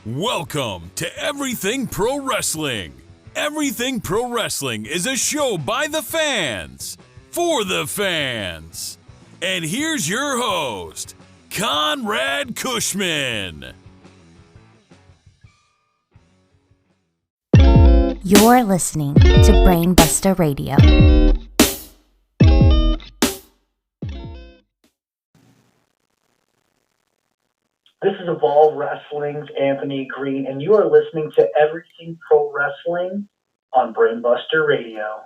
Welcome to Everything Pro Wrestling. Everything Pro Wrestling is a show by the fans, for the fans. And here's your host, Conrad Cushman. You're listening to Brainbuster Radio. This is Evolve Wrestling's Anthony Green, and you are listening to Everything Pro Wrestling on Brainbuster Radio.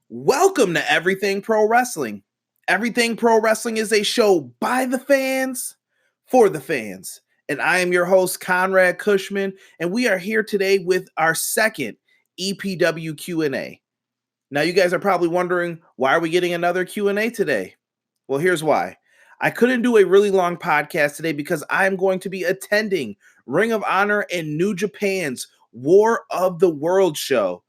Welcome to Everything Pro Wrestling. Everything Pro Wrestling is a show by the fans, for the fans. And I am your host, Conrad Cushman, and we are here today with our second EPW Q&A. Now, you guys are probably wondering, why are we getting another Q&A today? Well, here's why. I couldn't do a really long podcast today because I'm going to be attending Ring of Honor and New Japan's War of the World show.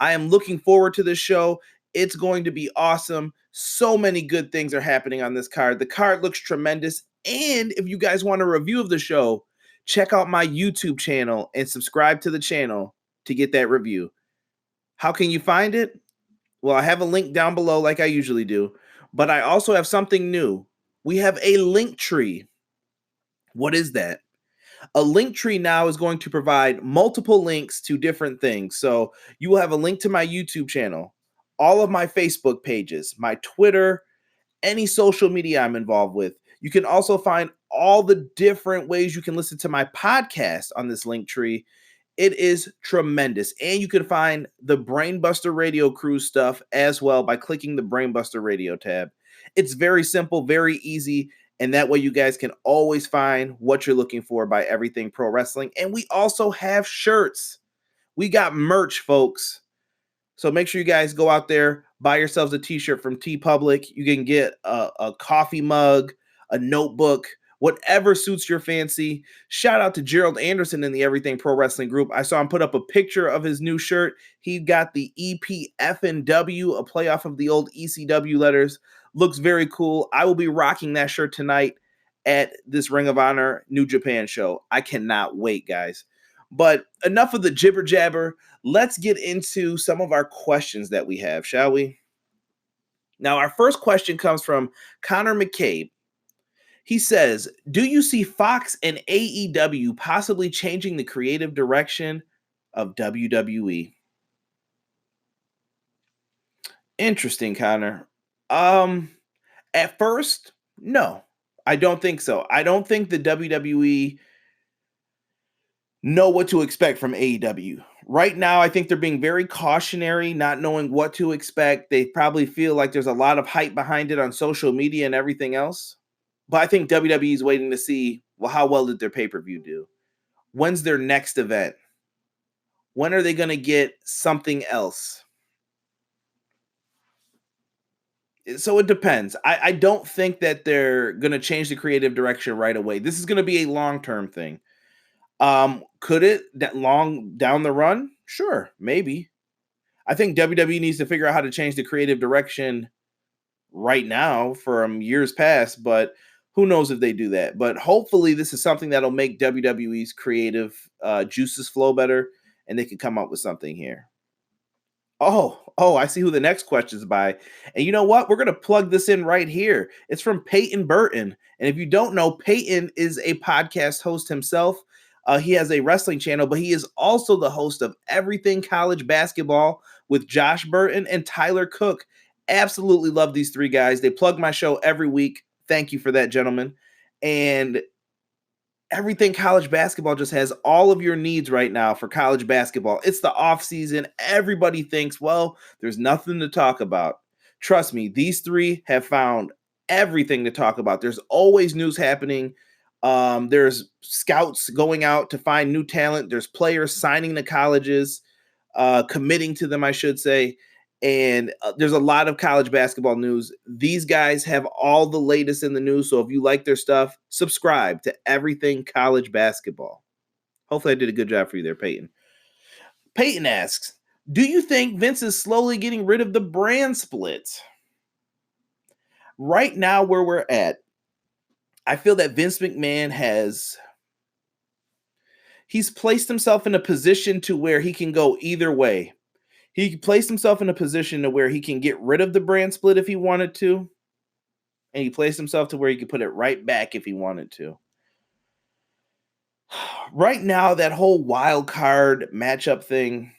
I am looking forward to this show. It's going to be awesome. So many good things are happening on this card. The card looks tremendous. And if you guys want a review of the show, check out my YouTube channel and subscribe to the channel to get that review. How can you find it? Well, I have a link down below like I usually do, but I also have something new. We have a link tree. What is that? A link tree now is going to provide multiple links to different things. So you will have a link to my YouTube channel, all of my Facebook pages, my Twitter, any social media I'm involved with. You can also find all the different ways you can listen to my podcast on this link tree. It is tremendous. And you can find the Brainbuster Radio crew stuff as well by clicking the Brainbuster Radio tab. It's very simple, very easy. And that way you guys can always find what you're looking for by Everything Pro Wrestling. And we also have shirts. We got merch, folks. So make sure you guys go out there, buy yourselves a t-shirt from TeePublic. You can get a coffee mug, a notebook, whatever suits your fancy. Shout out to Gerald Anderson in the Everything Pro Wrestling group. I saw him put up a picture of his new shirt. He got the EPFNW, a playoff of the old ECW letters. Looks very cool. I will be rocking that shirt tonight at this Ring of Honor New Japan show. I cannot wait, guys. But enough of the jibber jabber. Let's get into some of our questions that we have, shall we? Now, our first question comes from Connor McCabe. He says, do you see Fox and AEW possibly changing the creative direction of WWE? Interesting, Connor. At first, no, I don't think so. I don't think the WWE know what to expect from AEW. Right now, I think they're being very cautionary, not knowing what to expect. They probably feel like there's a lot of hype behind it on social media and everything else. But I think WWE is waiting to see, well, how well did their pay-per-view do? When's their next event? When are they going to get something else? So it depends. I don't think that they're going to change the creative direction right away. This is going to be a long-term thing. Could it that long down the run? Sure, maybe. I think WWE needs to figure out how to change the creative direction right now from years past, but who knows if they do that. But hopefully this is something that'll make WWE's creative juices flow better and they can come up with something here. Oh, I see who the next question is by. And you know what? We're going to plug this in right here. It's from Peyton Burton. And if you don't know, Peyton is a podcast host himself. He has a wrestling channel, but he is also the host of Everything College Basketball with Josh Burton and Tyler Cook. Absolutely love these three guys. They plug my show every week. Thank you for that, gentlemen. And Everything College Basketball just has all of your needs right now for college basketball. It's the off season. Everybody thinks, well, there's nothing to talk about. Trust me, these three have found everything to talk about. There's always news happening. There's scouts going out to find new talent. There's players signing to colleges, committing to them, I should say. And there's a lot of college basketball news. These guys have all the latest in the news. So if you like their stuff, subscribe to Everything College Basketball. Hopefully I did a good job for you there, Peyton. Peyton asks, do you think Vince is slowly getting rid of the brand split? Right now where we're at, I feel that Vince McMahon has He's placed himself in a position to where he can go either way. He placed himself in a position to where he can get rid of the brand split if he wanted to, and he placed himself to where he could put it right back if he wanted to. Right now, that whole wild card matchup thing,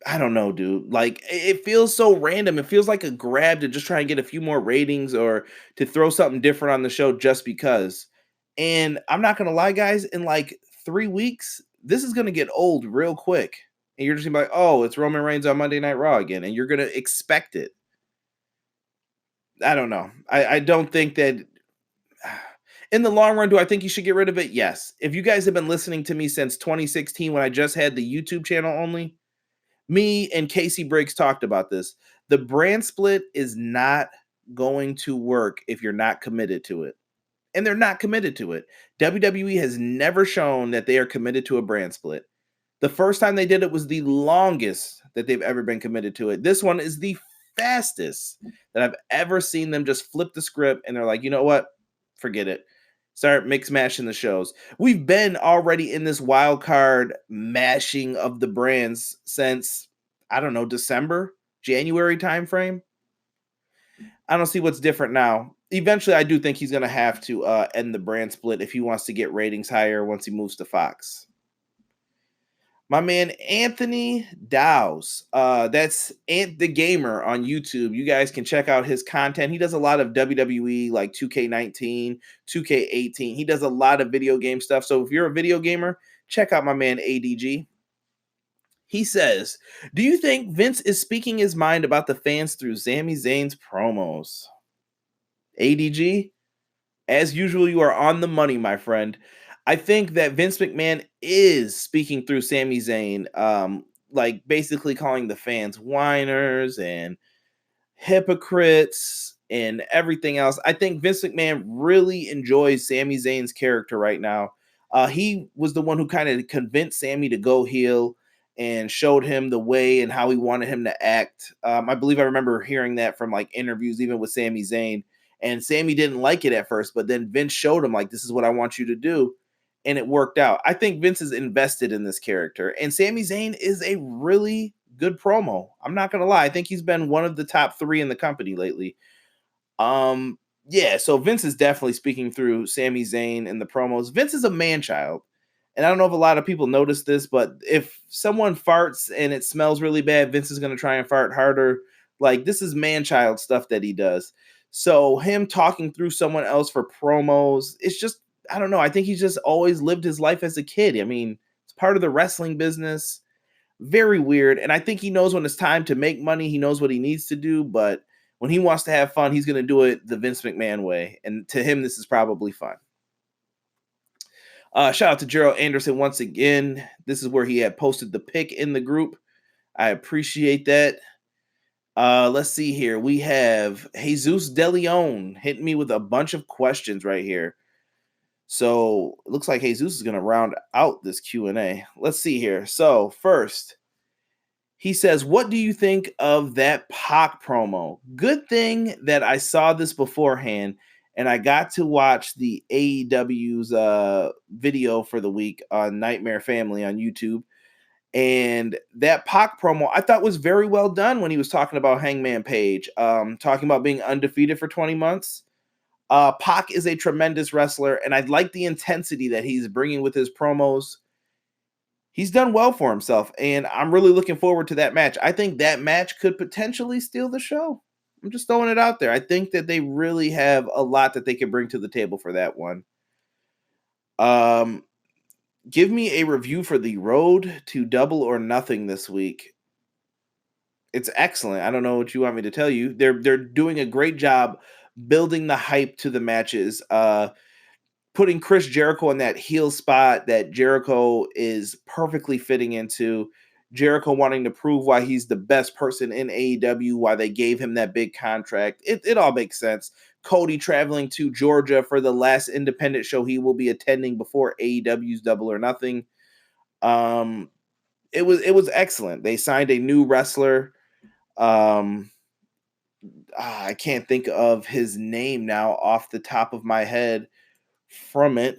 I don't know, dude. Like, it feels so random. It feels like a grab to just try and get a few more ratings or to throw something different on the show just because. And I'm not gonna lie, guys, in like 3 weeks, this is gonna get old real quick. And you're just gonna be like, oh, it's Roman Reigns on Monday Night Raw again, and you're gonna expect it. I don't know. I don't think that in the long run, do I think you should get rid of it? Yes. If you guys have been listening to me since 2016 when I just had the YouTube channel only, me and Casey Briggs talked about this. The brand split is not going to work if you're not committed to it. And they're not committed to it. WWE has never shown that they are committed to a brand split. The first time they did it was the longest that they've ever been committed to it. This one is the fastest that I've ever seen them just flip the script and they're like, you know what? Forget it. Start mix mashing the shows. We've been already in this wild card mashing of the brands since, I don't know, December, January timeframe. I don't see what's different now. Eventually, I do think he's going to have to end the brand split if he wants to get ratings higher once he moves to Fox. My man Anthony Dowse, that's Ant the Gamer on YouTube. You guys can check out his content. He does a lot of WWE, like 2K19, 2K18. He does a lot of video game stuff. So if you're a video gamer, check out my man ADG. He says, do you think Vince is speaking his mind about the fans through Sami Zayn's promos? ADG, as usual, you are on the money, my friend. I think that Vince McMahon is speaking through Sami Zayn, like basically calling the fans whiners and hypocrites and everything else. I think Vince McMahon really enjoys Sami Zayn's character right now. He was the one who kind of convinced Sami to go heel and showed him the way and how he wanted him to act. I believe I remember hearing that from like interviews, even with Sami Zayn. And Sami didn't like it at first, but then Vince showed him, like, this is what I want you to do. And it worked out. I think Vince is invested in this character. And Sami Zayn is a really good promo. I'm not going to lie. I think he's been one of the top 3 in the company lately. Yeah, so Vince is definitely speaking through Sami Zayn in the promos. Vince is a man-child. And I don't know if a lot of people notice this, but if someone farts and it smells really bad, Vince is going to try and fart harder. Like, this is man-child stuff that he does. So him talking through someone else for promos, it's just, I don't know. I think he's just always lived his life as a kid. I mean, it's part of the wrestling business. Very weird. And I think he knows when it's time to make money. He knows what he needs to do. But when he wants to have fun, he's going to do it the Vince McMahon way. And to him, this is probably fun. Shout out to Gerald Anderson once again. This is where he had posted the pic in the group. I appreciate that. Let's see here. We have Jesus De Leon hitting me with a bunch of questions right here. So it looks like Jesus is going to round out this Q&A. Let's see here. So first, he says, what do you think of that Pac promo? Good thing that I saw this beforehand and I got to watch the AEW's video for the week on Nightmare Family on YouTube. And that Pac promo I thought was very well done when he was talking about Hangman Page, talking about being undefeated for 20 months. Pac is a tremendous wrestler, and I like the intensity that he's bringing with his promos. He's done well for himself, and I'm really looking forward to that match. I think that match could potentially steal the show. I'm just throwing it out there. I think that they really have a lot that they can bring to the table for that one. Give me a review for the Road to Double or Nothing this week. It's excellent. I don't know what you want me to tell you. They're doing a great job building the hype to the matches. Putting Chris Jericho in that heel spot that Jericho is perfectly fitting into. Jericho wanting to prove why he's the best person in AEW, why they gave him that big contract. It all makes sense. Cody traveling to Georgia for the last independent show he will be attending before AEW's Double or Nothing. It was excellent. They signed a new wrestler. I can't think of his name now off the top of my head from it.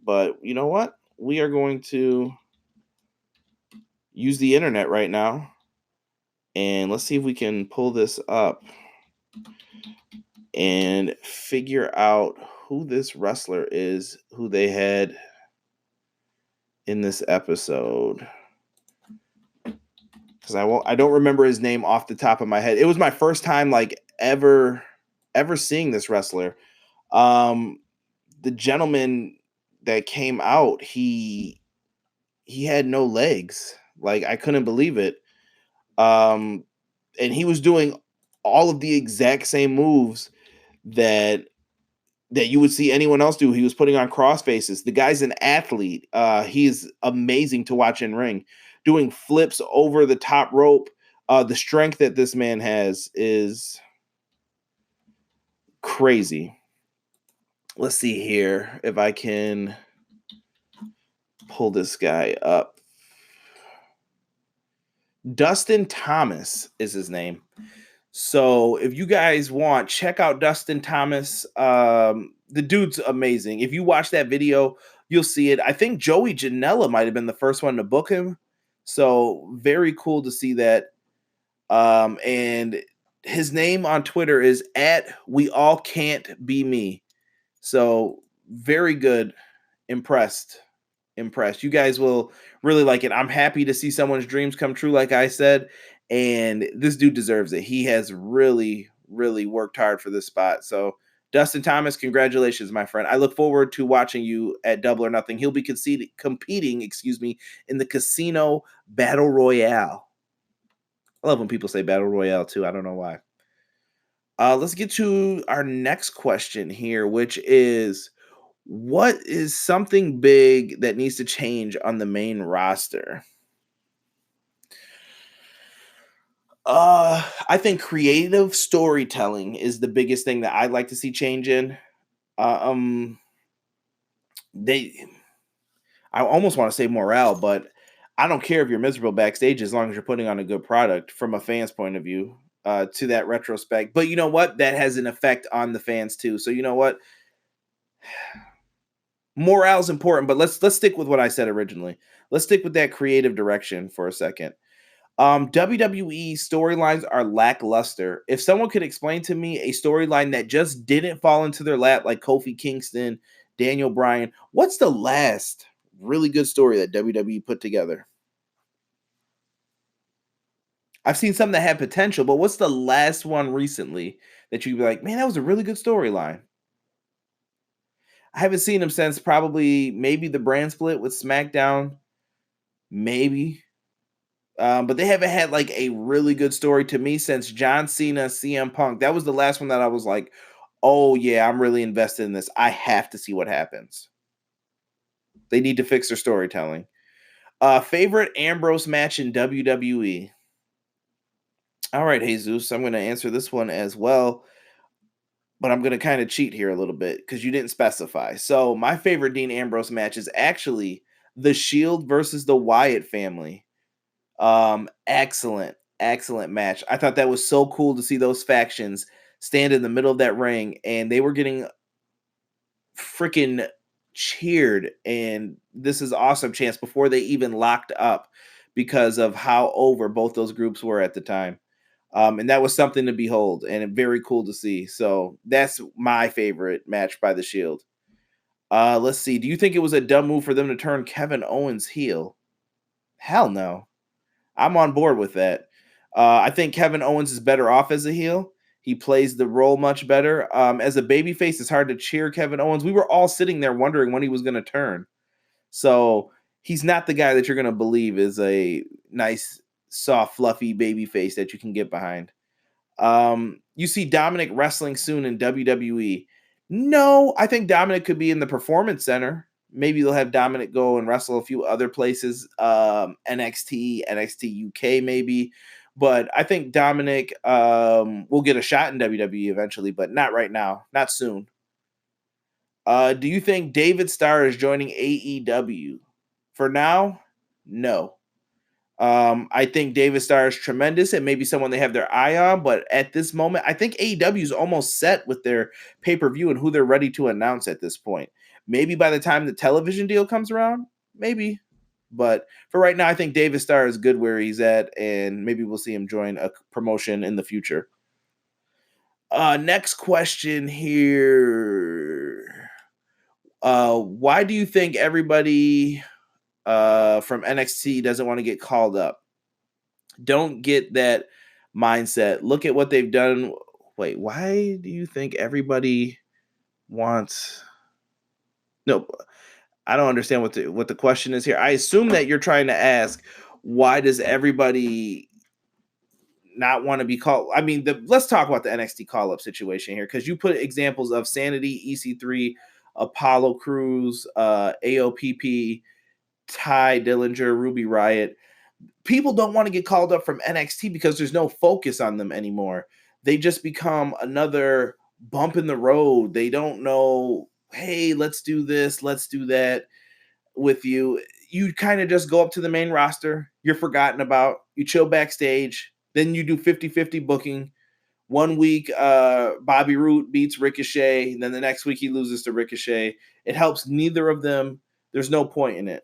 But you know what? We are going to use the internet right now. And let's see if we can pull this up and figure out who this wrestler is, who they had in this episode. Because I don't remember his name off the top of my head. It was my first time like ever seeing this wrestler. The gentleman that came out, he had no legs. Like, I couldn't believe it. And he was doing all of the exact same moves that you would see anyone else do. He was putting on cross faces. The guy's an athlete. He is amazing to watch in ring, doing flips over the top rope. The strength that this man has is crazy. Let's see here if I can pull this guy up. Dustin Thomas is his name. So if you guys want, check out Dustin Thomas. The dude's amazing. If you watch that video, you'll see it. I think Joey Janela might have been the first one to book him. So very cool to see that. And his name on Twitter is @WeAllCan'tBeMe. So very good. Impressed. You guys will really like it. I'm happy to see someone's dreams come true, like I said, and this dude deserves it. He has really, really worked hard for this spot. So Dustin Thomas, congratulations, my friend. I look forward to watching you at Double or Nothing. He'll be competing in the Casino Battle Royale. I love when people say Battle Royale too. I don't know why. Let's get to our next question here, which is, what is something big that needs to change on the main roster? I think creative storytelling is the biggest thing that I'd like to see change in. I almost want to say morale, but I don't care if you're miserable backstage as long as you're putting on a good product from a fan's point of view, to that retrospect. But you know what? That has an effect on the fans too. So you know what? Morale is important, but let's stick with what I said originally. Let's stick with that creative direction for a second. WWE storylines are lackluster. If someone could explain to me a storyline that just didn't fall into their lap, like Kofi Kingston, Daniel Bryan, what's the last really good story that WWE put together? I've seen some that had potential, but what's the last one recently that you'd be like, man, that was a really good storyline? I haven't seen them since probably maybe the brand split with SmackDown, maybe. But they haven't had like a really good story to me since John Cena, CM Punk. That was the last one that I was like, oh yeah, I'm really invested in this. I have to see what happens. They need to fix their storytelling. Favorite Ambrose match in WWE? All right, Jesus, I'm going to answer this one as well, but I'm going to kind of cheat here a little bit because you didn't specify. So my favorite Dean Ambrose match is actually The Shield versus the Wyatt family. Excellent match. I thought that was so cool to see those factions stand in the middle of that ring, and they were getting freaking cheered. And this is awesome chance before they even locked up because of how over both those groups were at the time. And that was something to behold and very cool to see. So that's my favorite match by the Shield. Let's see. Do you think it was a dumb move for them to turn Kevin Owens heel? Hell no. I'm on board with that. I think Kevin Owens is better off as a heel. He plays the role much better. As a babyface, it's hard to cheer Kevin Owens. We were all sitting there wondering when he was going to turn. So he's not the guy that you're going to believe is a nice, soft, fluffy babyface that you can get behind. You see Dominic wrestling soon in WWE. No, I think Dominic could be in the Performance Center. Maybe they'll have Dominic go and wrestle a few other places, NXT UK maybe. But I think Dominic will get a shot in WWE eventually, but not right now, not soon. Do you think David Starr is joining AEW? For now, no. I think David Starr is tremendous and maybe someone they have their eye on, but at this moment, I think AEW is almost set with their pay-per-view and who they're ready to announce at this point. Maybe by the time the television deal comes around, maybe. But for right now, I think David Starr is good where he's at, and maybe we'll see him join a promotion in the future. Next question here. Why do you think everybody from NXT doesn't want to get called up? Don't get that mindset. Look at what they've done. Wait, why do you think everybody wants? No, I don't understand what the question is here. I assume that you're trying to ask, why does everybody not want to be called? I mean, let's talk about the NXT call up situation here, because you put examples of Sanity, EC3, Apollo Crews, AOPP, Ty Dillinger, Ruby Riott. People don't want to get called up from NXT because there's no focus on them anymore. They just become another bump in the road. They don't know, hey, let's do this, let's do that with you. You kind of just go up to the main roster. You're forgotten about. You chill backstage. Then you do 50-50 booking. 1 week, Bobby Roode beats Ricochet. Then the next week he loses to Ricochet. It helps neither of them. There's no point in it.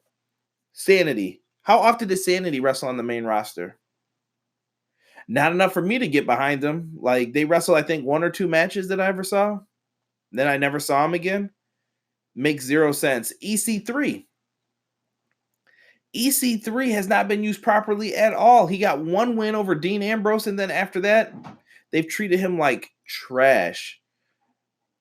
Sanity. How often did Sanity wrestle on the main roster? Not enough for me to get behind them. Like, they wrestled, I think, 1 or 2 matches that I ever saw. Then I never saw him again. Makes zero sense. EC3. EC3 has not been used properly at all. He got 1 win over Dean Ambrose, and then after that, they've treated him like trash.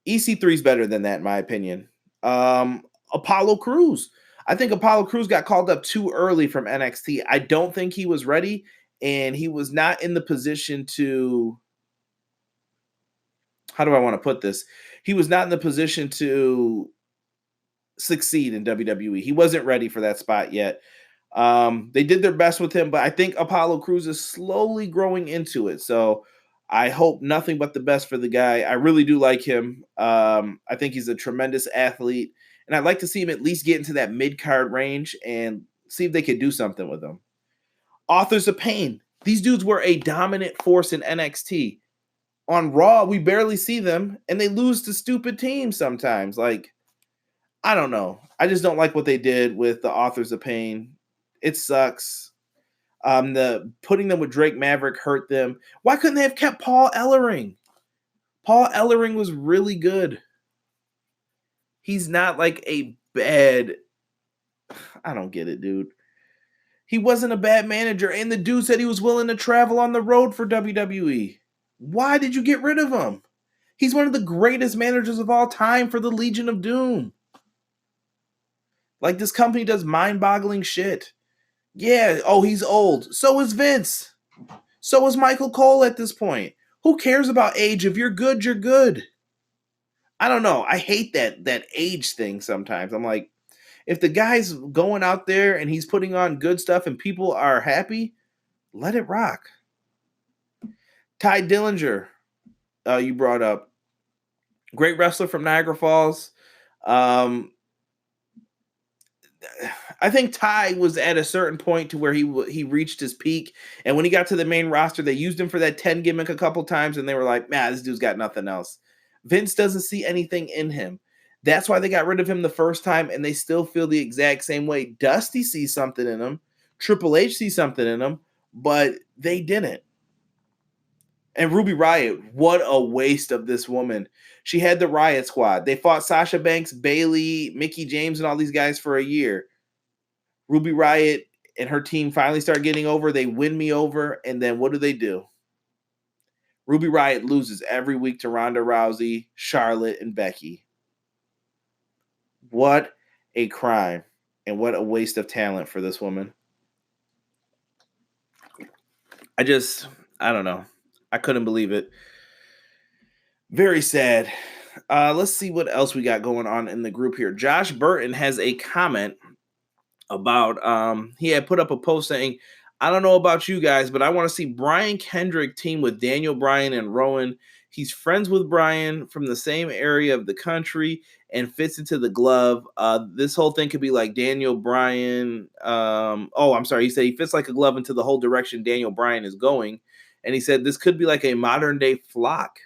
EC3 is better than that, in my opinion. Apollo Crews. I think Apollo Crews got called up too early from NXT. I don't think he was ready, and he was not in the position to... How do I want to put this? He was not in the position to succeed in WWE. He wasn't ready for that spot yet. They did their best with him, but I think Apollo Crews is slowly growing into it. So I hope nothing but the best for the guy. I really do like him. I think he's a tremendous athlete, and I'd like to see him at least get into that mid-card range and see if they could do something with him. Authors of Pain. These dudes were a dominant force in NXT. On Raw, we barely see them, and they lose to stupid teams sometimes. Like, I don't know. I just don't like what they did with the Authors of Pain. It sucks. The putting them with Drake Maverick hurt them. Why couldn't they have kept Paul Ellering? Paul Ellering was really good. He's not like a bad... I don't get it, dude. He wasn't a bad manager, and the dude said he was willing to travel on the road for WWE. Why did you get rid of him? He's one of the greatest managers of all time for the Legion of Doom. Like, this company does mind-boggling shit. Yeah, oh, he's old. So is Vince. So is Michael Cole at this point. Who cares about age? If you're good, you're good. I don't know. I hate that age thing sometimes. I'm like, if the guy's going out there and he's putting on good stuff and people are happy, let it rock. Ty Dillinger, you brought up. Great wrestler from Niagara Falls. I think Ty was at a certain point to where he reached his peak, and when he got to the main roster, they used him for that 10 gimmick a couple times, and they were like, man, this dude's got nothing else. Vince doesn't see anything in him. That's why they got rid of him the first time, and they still feel the exact same way. Dusty sees something in him. Triple H sees something in him, but they didn't. And Ruby Riott, what a waste of this woman. She had the Riot Squad. They fought Sasha Banks, Bayley, Mickie James, and all these guys for a year. Ruby Riott and her team finally start getting over. They win me over, and then what do? Ruby Riott loses every week to Ronda Rousey, Charlotte, and Becky. What a crime, and what a waste of talent for this woman. I don't know. I couldn't believe it. Very sad. Let's see what else we got going on in the group here. Josh Burton has a comment about, he had put up a post saying, I don't know about you guys, but I want to see Brian Kendrick team with Daniel Bryan and Rowan. He's friends with Brian from the same area of the country and fits into the glove. This whole thing could be like Daniel Bryan. He said he fits like a glove into the whole direction Daniel Bryan is going. And he said this could be like a modern day Flock.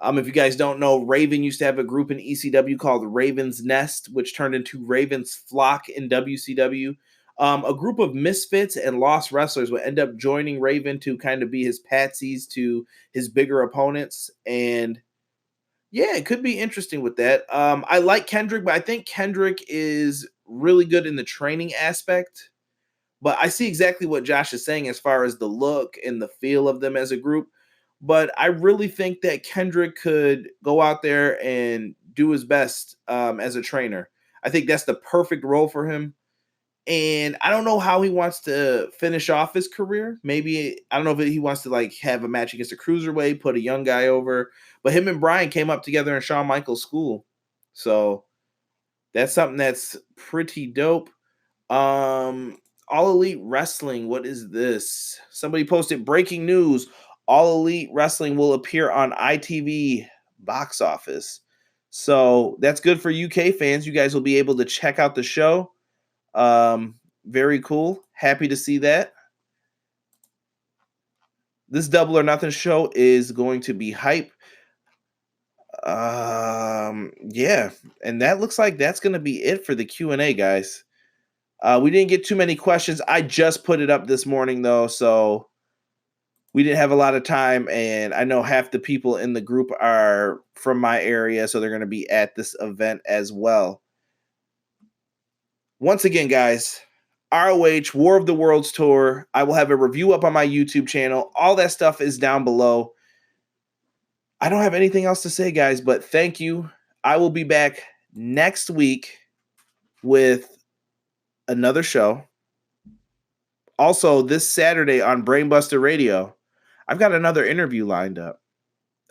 If you guys don't know, Raven used to have a group in ECW called Raven's Nest, which turned into Raven's Flock in WCW. A group of misfits and lost wrestlers would end up joining Raven to kind of be his patsies to his bigger opponents. And yeah, it could be interesting with that. I like Kendrick, but I think Kendrick is really good in the training aspect. But I see exactly what Josh is saying as far as the look and the feel of them as a group. But I really think that Kendrick could go out there and do his best as a trainer. I think that's the perfect role for him. And I don't know how he wants to finish off his career. Maybe, I don't know if he wants to like have a match against a cruiserweight, put a young guy over. But him and Brian came up together in Shawn Michaels' school. So that's something that's pretty dope. All Elite Wrestling, what is this? Somebody posted breaking news. All Elite Wrestling will appear on ITV box office. So that's good for UK fans. You guys will be able to check out the show. Very cool. Happy to see that. This Double or Nothing show is going to be hype. Yeah, and that looks like that's going to be it for the Q&A, guys. We didn't get too many questions. I just put it up this morning, though, so we didn't have a lot of time, and I know half the people in the group are from my area, so they're going to be at this event as well. Once again, guys, ROH War of the Worlds Tour. I will have a review up on my YouTube channel. All that stuff is down below. I don't have anything else to say, guys, but thank you. I will be back next week with another show. Also, this Saturday on Brainbuster Radio, I've got another interview lined up.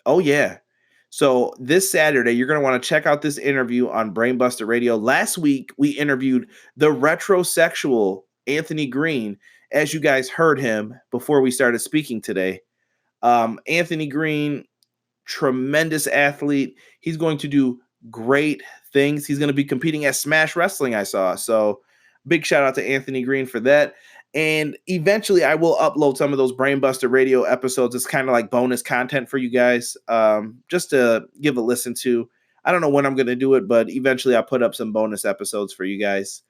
Oh, yeah. So this Saturday, you're going to want to check out this interview on Brainbuster Radio. Last week, we interviewed the retrosexual Anthony Green, as you guys heard him before we started speaking today. Anthony Green, tremendous athlete. He's going to do great things. He's going to be competing at Smash Wrestling, I saw. So big shout out to Anthony Green for that. And eventually I will upload some of those Brainbuster Radio episodes. It's kind of like bonus content for you guys, just to give a listen to. I don't know when I'm going to do it, but eventually I'll put up some bonus episodes for you guys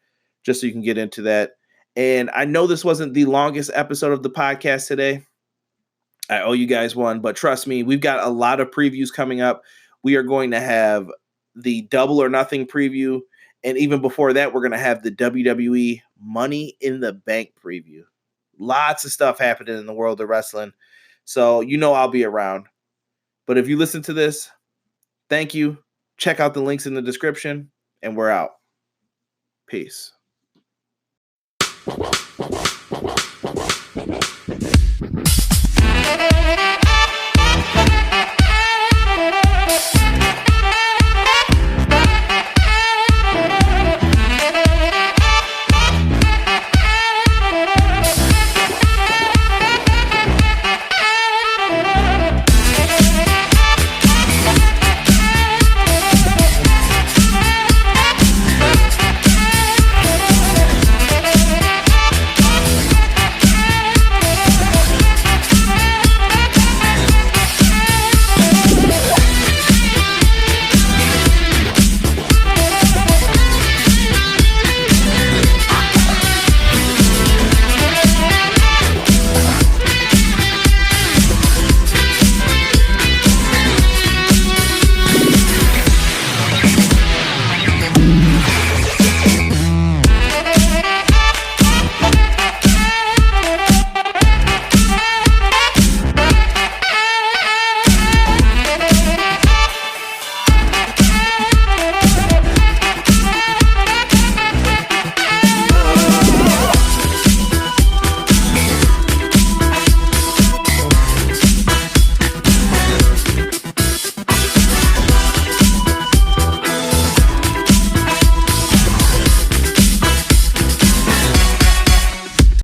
just so you can get into that. And I know this wasn't the longest episode of the podcast today. I owe you guys one, but trust me, we've got a lot of previews coming up. We are going to have the Double or Nothing preview. And even before that, we're going to have the WWE Money in the Bank preview. Lots of stuff happening in the world of wrestling. So you know I'll be around. But if you listen to this, thank you. Check out the links in the description, and we're out. Peace.